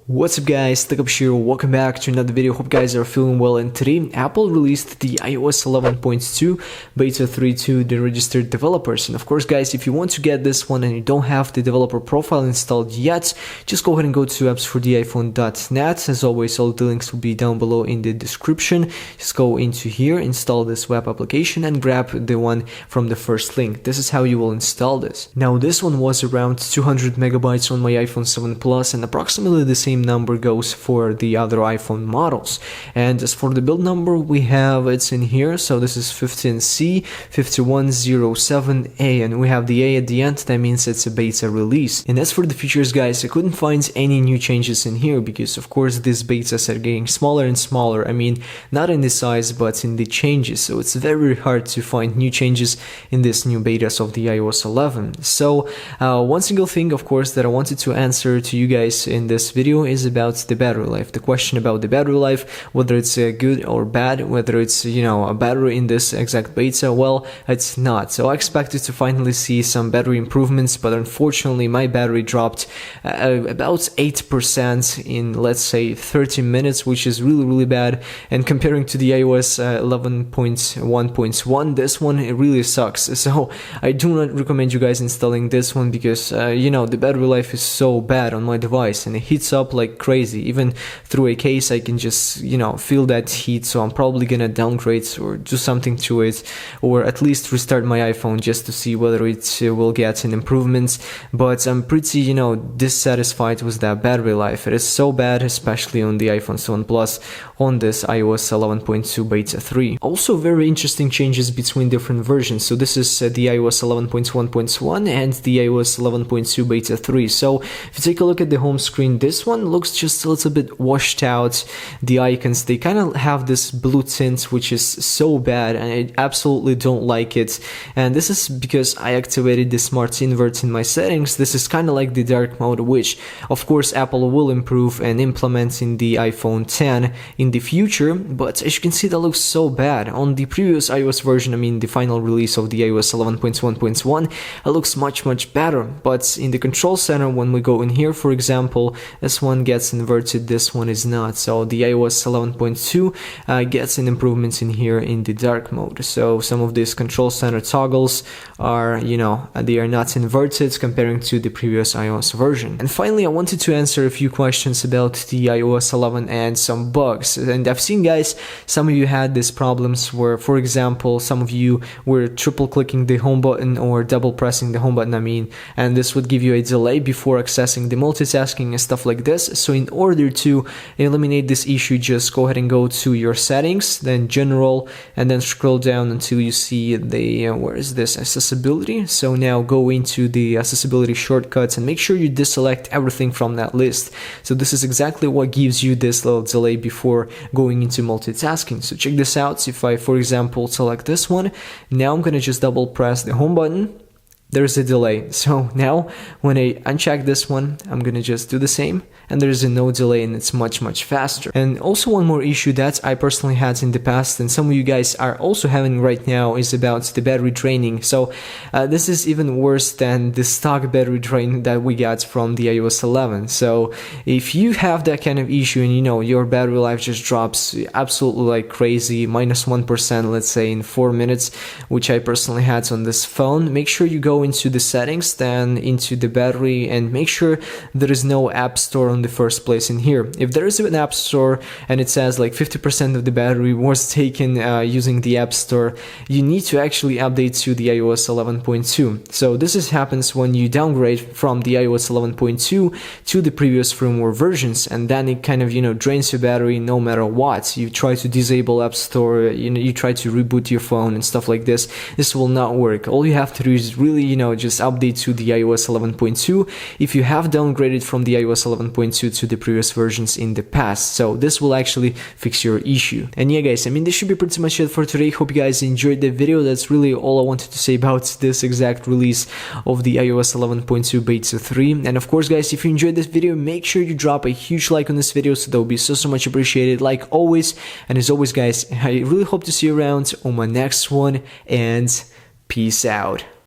What's up guys, Takap here, welcome back to another video. Hope you guys are feeling well, and today Apple released the iOS 11.2 beta 3 to the registered developers. And of course guys, if you want to get this one and you don't have the developer profile installed yet, just go ahead and go to appsfortheiphone.net. As always, all the links will be down below in the description. Just go into here, install this web application and grab the one from the first link. This is how you will install this. Now this one was around 200 megabytes on my iPhone 7 Plus, and approximately the same number goes for the other iPhone models. And as for the build number, we have it's in here. So this is 15C 5107A, and we have the A at the end. That means it's a beta release. And as for the features guys, I couldn't find any new changes in here because of course these betas are getting smaller and smaller. I mean, not in the size but in the changes, so it's very hard to find new changes in this new betas of the iOS 11. So one single thing of course that I wanted to answer to you guys in this video is about the battery life. The question about the battery life, whether it's good or bad, whether it's, you know, a battery in this exact beta, well, it's not. So I expected to finally see some battery improvements, but unfortunately my battery dropped about 8% in, let's say, 30 minutes, which is really bad. And comparing to the iOS 11.1.1, this one, it really sucks. So I do not recommend you guys installing this one because you know, the battery life is so bad on my device and it heats up like crazy. Even through a case I can just, you know, feel that heat, so I'm probably gonna downgrade or do something to it, or at least restart my iPhone just to see whether it will get an improvement. But I'm pretty, you know, dissatisfied with that battery life. It is so bad, especially on the iPhone 7 Plus on this iOS 11.2 beta 3. Also very interesting changes between different versions. So this is the iOS 11.1.1 and the iOS 11.2 beta 3. So if you take a look at the home screen, this one looks just a little bit washed out. The icons, they kind of have this blue tint, which is so bad, and I absolutely don't like it. And this is because I activated the smart invert in my settings. This is kind of like the dark mode, which of course Apple will improve and implement in the iPhone 10 in the future. But as you can see, that looks so bad. On the previous iOS version, I mean the final release of the iOS 11.1.1, it looks much better. But in the control center, when we go in here, for example, this one gets inverted, this one is not. So the iOS 11.2 gets an improvement in here in the dark mode. So some of these control center toggles are, you know, they are not inverted comparing to the previous iOS version. And finally, I wanted to answer a few questions about the iOS 11 and some bugs. And I've seen guys, some of you had these problems where, for example, some of you were triple clicking the home button or double pressing the home button, I mean, and this would give you a delay before accessing the multitasking and stuff like this. So in order to eliminate this issue, just go ahead and go to your settings, then general, and then scroll down until you see the where is this, accessibility. So now go into the accessibility shortcuts and make sure you deselect everything from that list. So this is exactly what gives you this little delay before going into multitasking. So check this out. If I, for example, select this one, now I'm gonna just double press the home button, there's a delay. So now when I uncheck this one, I'm gonna just do the same, and there's a no delay, and it's much faster. And also one more issue that I personally had in the past, and some of you guys are also having right now, is about the battery draining. So this is even worse than the stock battery drain that we got from the iOS 11. So if you have that kind of issue and you know your battery life just drops absolutely like crazy, -1%, let's say in 4 minutes, which I personally had on this phone, make sure you go into the settings, then into the battery, and make sure there is no app store on the first place in here. If there is an app store and it says like 50% of the battery was taken using the app store, you need to actually update to the iOS 11.2. So this happens when you downgrade from the iOS 11.2 to the previous firmware versions, and then it kind of, you know, drains your battery no matter what. You try to disable app store, you know, you try to reboot your phone and stuff like this. This will not work. All you have to do is really, you know, just update to the iOS 11.2 if you have downgraded from the iOS 11.2 to the previous versions in the past. So this will actually fix your issue. And yeah guys, I mean, this should be pretty much it for today. Hope you guys enjoyed the video. That's really all I wanted to say about this exact release of the iOS 11.2 beta 3. And of course guys, if you enjoyed this video, make sure you drop a huge like on this video, so that will be so much appreciated, like always. And as always guys, I really hope to see you around on my next one, and peace out.